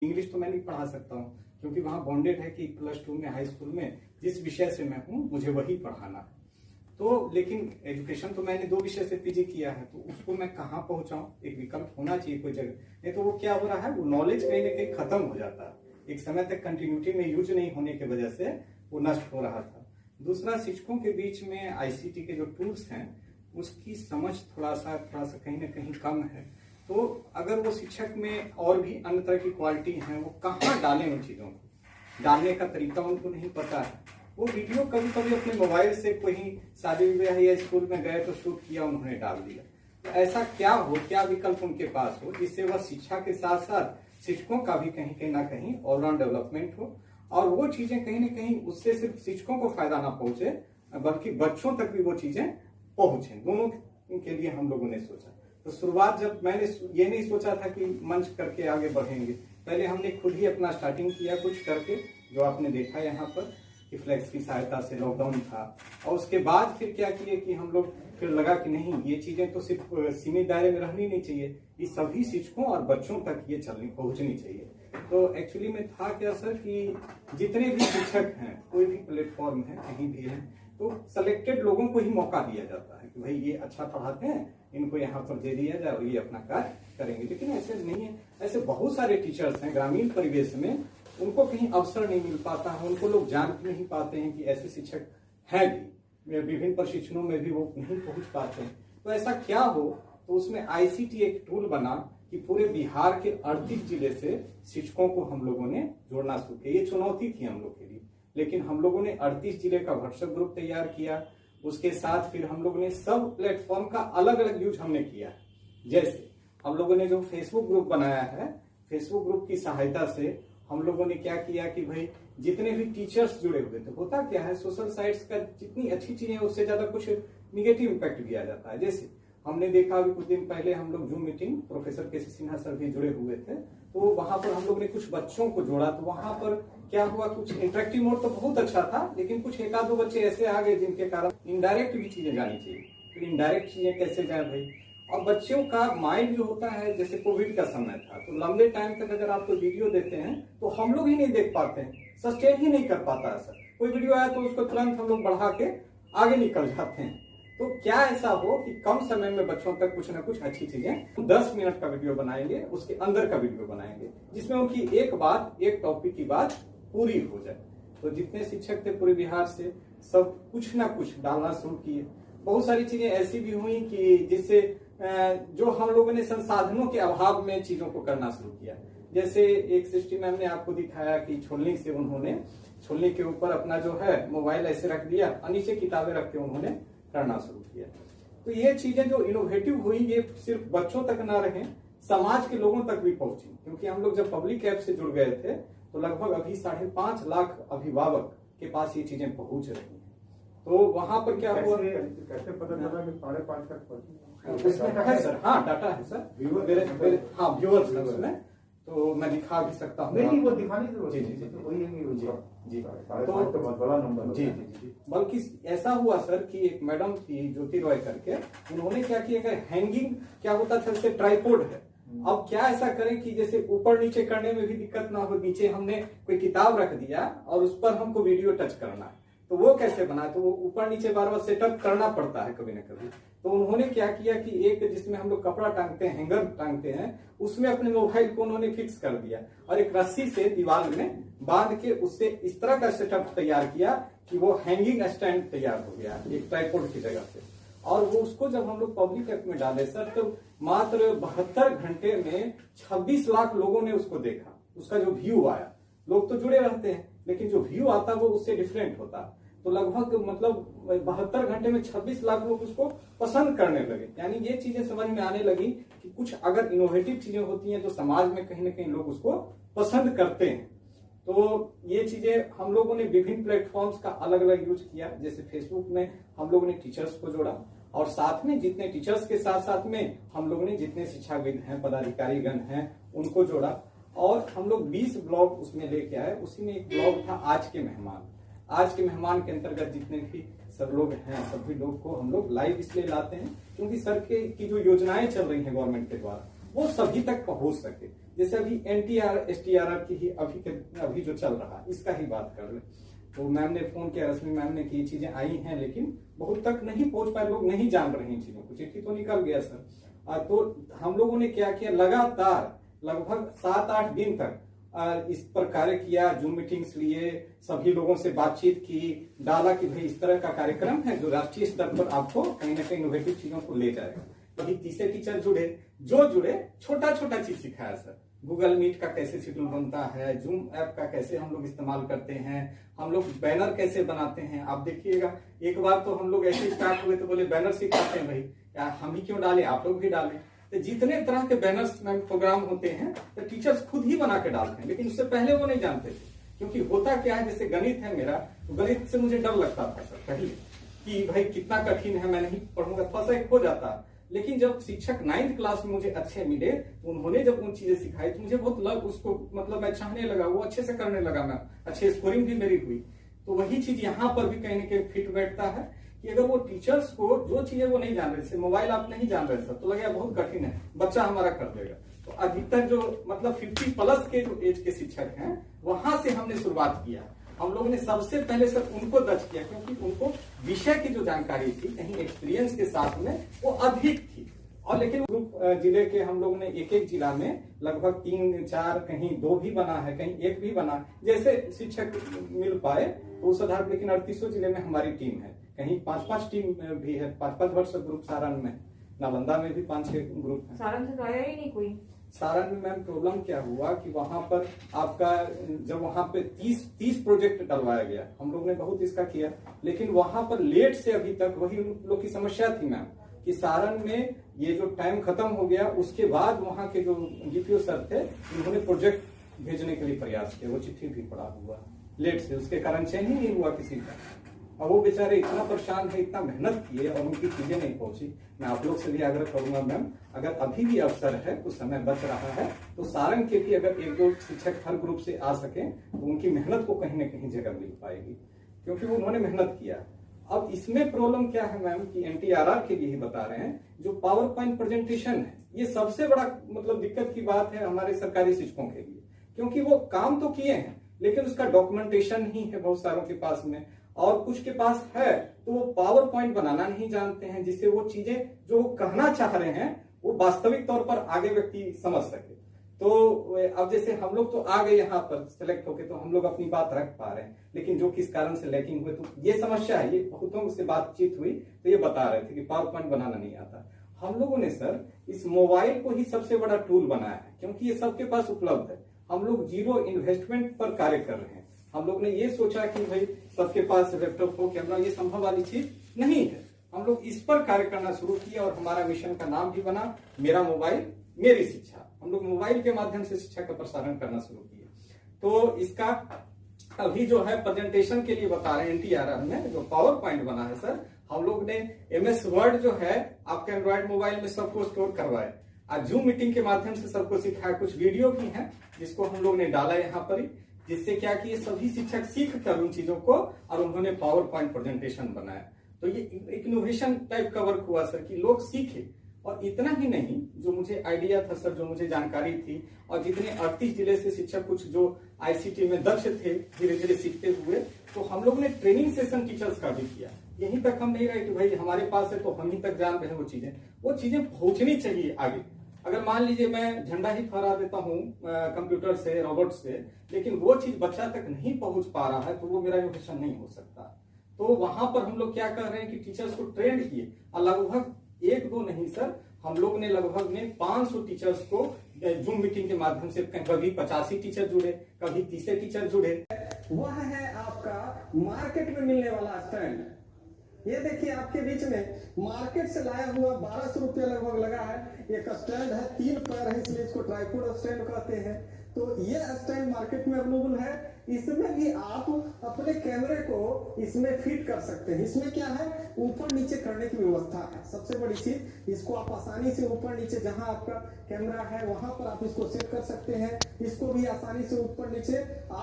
English तो मैं नहीं पढ़ा सकता हूँ, क्योंकि वहाँ बॉन्डेड है कि +2 में हाई स्कूल में जिस विषय से मैं हूँ मुझे वही पढ़ाना है। तो लेकिन एजुकेशन तो मैंने 2 विषय से पीजी किया है, तो उसको मैं कहाँ पहुंचाऊं? एक विकल्प होना चाहिए कोई जगह, नहीं तो वो क्या हो रहा है, वो नॉलेज कहीं ना कहीं खत्म हो जाता है। एक समय तक कंटिन्यूटी में यूज नहीं होने की वजह से वो नष्ट हो रहा था। दूसरा, शिक्षकों के बीच में आईसीटी के जो टूल्स हैं उसकी समझ थोड़ा सा कहीं ना कहीं कम है। तो अगर वो शिक्षक में और भी अन्य तरह की क्वालिटी है, वो कहाँ डालें उन चीजों को, डालने का तरीका उनको नहीं पता है। वो वीडियो कभी कभी अपने मोबाइल से कहीं शादी विवाह या स्कूल में गए तो शूट किया, उन्होंने डाल दिया। तो ऐसा क्या विकल्प उनके पास हो जिससे वह शिक्षा के साथ साथ शिक्षकों का भी कहीं ना कहीं ऑलराउंड डेवलपमेंट हो, और वो चीजें कहीं ना कहीं उससे सिर्फ शिक्षकों को फायदा ना पहुंचे बल्कि बच्चों तक भी वो चीजें पहुंचे। दोनों के लिए हम लोगों ने सोचा। तो शुरुआत जब मैंने ये नहीं सोचा था कि मंच करके आगे बढ़ेंगे, पहले हमने खुद ही अपना स्टार्टिंग किया कुछ करके, जो आपने देखा यहाँ पर कि फ्लेक्स की सहायता से लॉकडाउन था। और उसके बाद फिर क्या किए कि हम लोग फिर लगा कि नहीं, ये चीजें तो सिर्फ सीमित दायरे में रहनी नहीं चाहिए, ये सभी शिक्षकों और बच्चों तक ये पहुंचनी चाहिए। तो एक्चुअली में था क्या सर कि जितने भी शिक्षक हैं, कोई भी प्लेटफॉर्म है, कहीं भी है, तो सेलेक्टेड लोगों को ही मौका दिया जाता है कि भाई ये अच्छा पढ़ाते हैं, इनको यहाँ पर दे दिया जाए और ये अपना कार्य करेंगे। लेकिन ऐसे नहीं है, ऐसे बहुत सारे टीचर्स हैं ग्रामीण परिवेश में, उनको कहीं अवसर नहीं मिल पाता है, उनको लोग जान नहीं पाते हैं कि ऐसे शिक्षक हैं भी, विभिन्न प्रशिक्षणों में भी वो नहीं पहुंच पाते हैं। तो ऐसा क्या हो, तो उसमें आईसीटी एक टूल बना कि पूरे बिहार के 38 जिले से शिक्षकों को हम लोगों ने जोड़ना शुरू किया। ये चुनौती थी हम लोग के लिए, लेकिन हम लोगों ने 38 जिले का व्हाट्सएप ग्रुप तैयार किया। उसके साथ फिर हम लोगों ने सब प्लेटफॉर्म का अलग अलग यूज हमने किया। जैसे हम लोगों ने जो फेसबुक ग्रुप बनाया है, फेसबुक ग्रुप की सहायता से हम लोगों ने क्या किया कि भाई जितने भी टीचर्स जुड़े हुए थे, होता क्या है सोशल साइट्स का जितनी अच्छी चीजें उससे ज्यादा कुछ निगेटिव इम्पैक्ट भी आ जाता है। जैसे हमने देखा अभी कुछ दिन पहले हम लोग जूम मीटिंग, प्रोफेसर केसी सिन्हा सर भी जुड़े हुए थे, तो वहां पर हम लोग ने कुछ बच्चों को जोड़ा। तो वहां पर क्या हुआ, कुछ इंटरेक्टिव मोड तो बहुत अच्छा था, लेकिन कुछ 1-2 बच्चे ऐसे आ गए जिनके कारण इनडायरेक्ट भी चीजें जानी चाहिए। तो इनडायरेक्ट चीजें कैसे जाए भाई, और बच्चों का माइंड जो होता है, जैसे कोविड का समय था, तो लंबे टाइम तक अगर आप कोई वीडियो देते हैं तो हम लोग ही नहीं देख पाते हैं, सस्टेन ही नहीं कर पाता है सर। कोई वीडियो आया तो उसको तुरंत हम लोग बढ़ा के आगे निकल जाते हैं। तो क्या ऐसा हो कि कम समय में बच्चों तक कुछ ना कुछ अच्छी चीजें, 10 मिनट का वीडियो बनाएंगे, उसके अंदर का वीडियो बनाएंगे जिसमें उनकी एक बात, एक टॉपिक की बात पूरी हो जाए। तो जितने शिक्षक थे पूरे बिहार से, सब कुछ ना कुछ डालना शुरू किए। बहुत सारी चीजें ऐसी भी हुई कि जिससे जो हम लोगों ने संसाधनों के अभाव में चीजों को करना शुरू किया। जैसे एक सिस्टम में हमने आपको दिखाया कि छोलनी से उन्होंने, छोलनी के ऊपर अपना जो है मोबाइल ऐसे रख दिया और नीचे किताबें रख के उन्होंने करना शुरू किया। तो ये चीजें जो इनोवेटिव हुई, ये सिर्फ बच्चों तक ना रहे, समाज के लोगों तक भी पहुंची। क्योंकि हम लोग जब पब्लिक ऐप से जुड़ गए थे तो लगभग अभी 5.5 लाख अभिभावक के पास ये चीजें पहुंच रही हैं। तो वहां पर क्या हुआ, कैसे पता चला कि 5.5 तक पहुंची? उसमें है सर, हाँ डाटा है सर, मेरे हाँ व्यूअर्स है उसमें, तो मैं दिखा भी सकता हूँ। नहीं वो दिखाने की जरूरत जी जी जी तो वही है कि जी। 5.5 तो बहुत बड़ा नंबर जी जी जी। बल्कि ऐसा हुआ सर कि एक मैडम थी ज्योति रॉय करके, उन्होंने क्या किया, हैंगिंग क्या होता था, जैसे ट्राइपॉड है, अब क्या ऐसा करें कि जैसे ऊपर नीचे करने में भी दिक्कत ना हो, नीचे हमने कोई किताब रख दिया और उस पर हमको वीडियो टच करना है, तो वो कैसे बना, तो वो ऊपर नीचे बार बार सेटअप करना पड़ता है कभी ना कभी। तो उन्होंने क्या किया कि एक जिसमें हम लोग कपड़ा टांगते हैं, हैंगर टांगते हैं, उसमें अपने मोबाइल को उन्होंने फिक्स कर दिया और एक रस्सी से दीवार में बांध के उससे इस तरह का सेटअप तैयार किया कि वो हैंगिंग स्टैंड तैयार हो गया एक ट्राइपॉड की जगह पे। और वो उसको जब हम लोग पब्लिक ऐप में डाले सर, तो मात्र 72 घंटे में 26 लाख लोगों ने उसको देखा। उसका जो व्यू आया, लोग तो जुड़े रहते हैं लेकिन जो व्यू आता वो उससे डिफरेंट होता। तो लगभग मतलब 72 घंटे में 26 लाख लोग उसको पसंद करने लगे। यानी ये चीजें समझ में आने लगी कि कुछ अगर इनोवेटिव चीजें होती हैं तो समाज में कहीं ना कहीं लोग उसको पसंद करते हैं। तो ये चीजें हम लोगों ने विभिन्न प्लेटफॉर्म्स का अलग अलग यूज किया। जैसे फेसबुक में हम लोगों ने टीचर्स को जोड़ा और साथ में जितने टीचर्स के साथ साथ में हम लोगों ने जितने शिक्षाविद हैं, पदाधिकारी गण हैं, उनको जोड़ा और हम लोग 20 ब्लॉग उसमें लेके आए। उसी में एक ब्लॉग था आज के मेहमान। आज के मेहमान के अंतर्गत जितने भी सब लोग हैं, सभी लोग को हम लोग लाइव इसलिए लाते हैं क्योंकि सर की जो योजनाएं चल रही हैं गवर्नमेंट के द्वारा, वो सभी तक पहुंच सके। जैसे अभी NTR STRR की ही अभी जो चल रहा है इसका ही बात कर ले, तो मैम ने फोन किया, रश्मि मैम ने की चीजें आई हैं लेकिन बहुत तक नहीं पहुंच पाए, लोग नहीं जान रहे हैं चीजों को। चिट्ठी तो निकल गया सर, तो हम लोगों ने क्या किया, लगातार लगभग 7-8 दिन तक इस पर कार्य किया, जूम मीटिंग्स लिए, सभी लोगों से बातचीत की, डाला कि भाई इस तरह का कार्यक्रम है जो राष्ट्रीय स्तर पर आपको कहीं ना कहीं इनोवेटिव चीजों को ले जाएगा। कभी 30 टीचर जुड़े, जो जुड़े छोटा छोटा चीज सिखाया सर। गूगल मीट का कैसे शेड्यूल बनता है, जूम ऐप का कैसे हम लोग इस्तेमाल करते हैं, हम लोग बैनर कैसे बनाते हैं। आप देखिएगा एक बार तो हम लोग ऐसे स्टार्ट हुए तो बोले बैनर सिखाते हैं, भाई यार हम ही क्यों डालें, आप लोग भी डालें। तो जितने तरह के बैनर्स में प्रोग्राम होते हैं तो टीचर्स खुद ही बना के डालते हैं, लेकिन उससे पहले वो नहीं जानते थे। क्योंकि होता क्या है, जैसे गणित है मेरा, तो गणित से मुझे डर लगता था सर पहले कि भाई कितना कठिन है, मैं नहीं पढ़ूंगा, थोड़ा सा एक हो जाता। लेकिन जब शिक्षक 9th क्लास में मुझे अच्छे मिले तो उन्होंने जब उन चीजें सिखाई तो मुझे बहुत उसको मतलब मैं चाहने लगा, वो अच्छे से करने लगा, मैं अच्छे स्कोरिंग भी मेरी हुई। तो वही चीज यहाँ पर भी कहीं ना कहीं फिट बैठता है कि अगर वो टीचर्स को जो चीजें वो नहीं जान रहे, जैसे मोबाइल आप नहीं जान रहे सर, तो लगे बहुत कठिन है, बच्चा हमारा कर देगा। तो अधिकतर जो मतलब 50+ के जो एज के शिक्षक हैं वहां से हमने शुरुआत किया। हम लोगों ने सबसे पहले सर उनको दर्ज किया, क्योंकि उनको विषय की जो जानकारी थी कहीं एक्सपीरियंस के साथ में वो अधिक थी। और लेकिन ग्रुप जिले के हम लोग ने एक जिला में लगभग 3-4, कहीं 2 भी बना है, कहीं 1 भी बना, जैसे शिक्षक मिल पाए तो उस आधार पर। लेकिन 38 जिले में हमारी टीम है, कहीं 5-5 टीम भी है, 5-5 व्हाट्सएप ग्रुप सारण में, नालंदा में भी 5-6 ग्रुप है। सारण से तो आया ही नहीं कोई। सारण में मैम प्रॉब्लम क्या हुआ कि वहां पर आपका जब वहां पे 30 प्रोजेक्ट डलवाया गया, हम लोग ने बहुत इसका किया, लेकिन वहां पर लेट से अभी तक वही लोग की समस्या थी मैम कि सारण में ये जो टाइम खत्म हो गया उसके बाद वहां के जो DPO सर थे उन्होंने प्रोजेक्ट भेजने के लिए प्रयास किया, वो चिट्ठी भी पड़ा हुआ लेट से, उसके कारण चयन ही नहीं हुआ किसी का। और वो बेचारे इतना परेशान है, इतना मेहनत किए और उनकी चीजें नहीं पहुंची। मैं आप लोग से भी आग्रह करूंगा मैम, अगर अभी भी अवसर है, कुछ समय बच रहा है, तो सारण के भी अगर 1-2 शिक्षक हर ग्रुप से आ सके तो उनकी मेहनत को कहीं ना कहीं जगह मिल पाएगी, क्योंकि वो उन्होंने मेहनत किया। अब इसमें प्रॉब्लम क्या है मैम कि NTRR के लिए ही बता रहे हैं, जो पावर पॉइंट प्रेजेंटेशन है ये सबसे बड़ा मतलब दिक्कत की बात है हमारे सरकारी शिक्षकों के लिए, क्योंकि वो काम तो किए हैं लेकिन उसका डॉक्यूमेंटेशन ही है बहुत सारों के पास में, और कुछ के पास है तो वो पावर पॉइंट बनाना नहीं जानते हैं, जिससे वो चीजें जो वो कहना चाह रहे हैं वो वास्तविक तौर पर आगे व्यक्ति समझ सके। तो अब जैसे हम लोग तो आ गए यहाँ पर सेलेक्ट होके, तो हम लोग अपनी बात रख पा रहे हैं, लेकिन जो किस कारण से लैकिंग हुए तो ये समस्या है, ये बहुतों से बातचीत हुई तो ये बता रहे थे कि पावर पॉइंट बनाना नहीं आता। हम लोगों ने सर इस मोबाइल को ही सबसे बड़ा टूल बनाया है, क्योंकि ये सबके पास उपलब्ध है। हम लोग 0 इन्वेस्टमेंट पर कार्य कर रहे हैं। हम लोग ने ये सोचा कि भाई सबके पास लैपटॉप हो, कैमरा, ये संभव वाली चीज नहीं है। हम लोग इस पर कार्य करना शुरू किया और हमारा मिशन का नाम भी बना मेरा मोबाइल मेरी शिक्षा। हम लोग मोबाइल के माध्यम से शिक्षा का प्रसारण करना शुरू किया। तो इसका अभी जो है प्रेजेंटेशन के लिए बता रहे हैं, NTRR में जो पावर पॉइंट बना है सर, हम लोग ने MS वर्ड जो है आपके एंड्रॉइड मोबाइल में सबको स्टोर करवाए, आज जूम मीटिंग के माध्यम से सबको सिखाया, कुछ वीडियो भी है जिसको हम लोग ने डाला यहाँ पर ही, जिससे क्या कि ये सभी शिक्षक सीख कर उन चीजों को और उन्होंने पावर पॉइंट प्रेजेंटेशन बनाया। तो ये एक इनोवेशन टाइप का वर्क हुआ सर कि लोग सीखे। और इतना ही नहीं, जो मुझे आइडिया था सर, जो मुझे जानकारी थी, और जितने 38 जिले से शिक्षक कुछ जो ICT में दक्ष थे धीरे धीरे सीखते हुए, तो हम लोग ने ट्रेनिंग सेशन टीचर्स का भी किया। यहीं तक हम नहीं रहे कि भाई हमारे पास है तो हम ही तक जान रहे हैं, वो चीजें पहुंचनी चाहिए आगे। अगर मान लीजिए मैं झंडा ही फहरा देता हूँ कंप्यूटर से, रोबोट से, लेकिन वो चीज बच्चा तक नहीं पहुंच पा रहा है तो वो मेरा इनोवेशन नहीं हो सकता। तो वहां पर हम लोग क्या कर रहे हैं कि टीचर्स को ट्रेंड किए, और लगभग 1-2 नहीं सर, हम लोग ने लगभग में 500 टीचर्स को जूम मीटिंग के माध्यम से, कभी 85 टीचर जुड़े, कभी 30 टीचर जुड़े। वह है आपका मार्केट में मिलने वाला स्टैंड। ये देखिए आपके बीच में मार्केट से लाया हुआ 1200 रुपया लगभग लगा है। एक स्टैंड है, 3 पैर है, इसलिए इसको ट्राइपॉड स्टैंड कहते हैं। तो ये स्टैंड मार्केट में अवेलेबल है। इसमें भी आप अपने कैमरे को इसमें फिट कर सकते हैं। इसमें क्या है, ऊपर नीचे करने की व्यवस्था है। सबसे बड़ी चीज, इसको आप आसानी से ऊपर नीचे, जहां आपका कैमरा है वहां पर आप इसको सेट कर सकते हैं। इसको भी आसानी से ऊपर नीचे आप